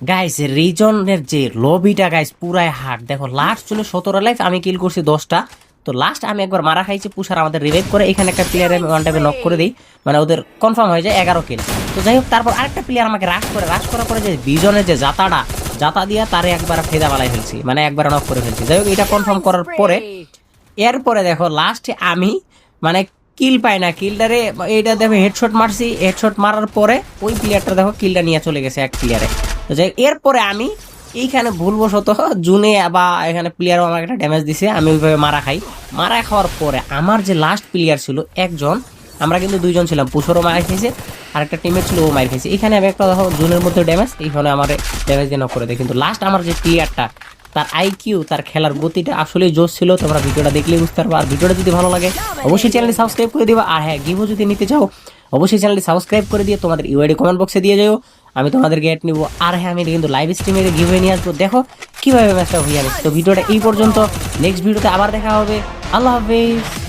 Guys রিজনের যে লবিটা guys পুরাই hard. দেখো লাস্ট ছিল 17 লাইফ, আমি কিল করছি 10টা। তো লাস্ট আমি একবার মারা খাইছি, পুষার আমাদের রিভাইভ করে এখানে একটা প্লেয়ার আমি ওয়ান টাইমে নক করে দিই, মানে ওদের কনফার্ম হয়ে যায় 11 কিল। তো যাই হোক তারপর আরেকটা প্লেয়ার আমাকে রাশ করার পরে যে বিজনের যে জাতা দিয়া তারে একবার ফেদা বালাই ফেলছি, মানে একবার নক করে ফেলছি। যাই হোক এটা কনফার্ম করার পরে এরপরে দেখো লাস্টে আমি মানে কিল পাই না, কিলটারে এইটা দেখো হেডশট মারছি, হেডশট মারার পরে ওই প্লেয়ারটা দেখো কিলটা নিয়ে চলে গেছে এক প্লেয়ারে। তো যাই এরপরে আমি এইখানে ভুলবশত জুনে বা এখানে প্লেয়ারও আমাকে একটা ড্যামেজ দিছে, আমি ওইভাবে মারা খাওয়ার পরে আমার যে লাস্ট প্লেয়ার ছিল একজন, আমরা কিন্তু দুইজন ছিলাম, পুষরও মার খেয়েছে আর একটা টিমের ছিল ও মার খেয়েছে। এখানে আমি একটা দেখো জুনের মধ্যে ড্যামেজ, এইখানে আমার ড্যামেজ দিয়ে নক করে দেয়। কিন্তু লাস্ট আমার যে প্লেয়ারটা তার আইকিউ, তার খেলার গতিটা আসলেই জোশ ছিল। তোমরা ভিডিওটা দেখলেই বুঝতে পারবে। আর ভিডিওটা যদি ভালো লাগে অবশ্যই চ্যানেলটি সাবস্ক্রাইব করে দিবা। আর হ্যাঁ, গিভও যদি নিতে চাও অবশ্যই চ্যানেলটি সাবস্ক্রাইব করে দিয়ে তোমাদের ইউআইডি কমেন্ট বক্সে দিয়ে যাও, আমি তোমাদের গেট নিব। আর হ্যাঁ, আমি কিন্তু লাইভ স্ট্রিমে গিভওয়ে নিয়ে আসবো, দেখো কিভাবে ম্যাচটা হয়ে যাবে। তো ভিডিওটা এই পর্যন্ত, নেক্সট ভিডিওতে আবার দেখা হবে। আল্লাহ হাফেজ।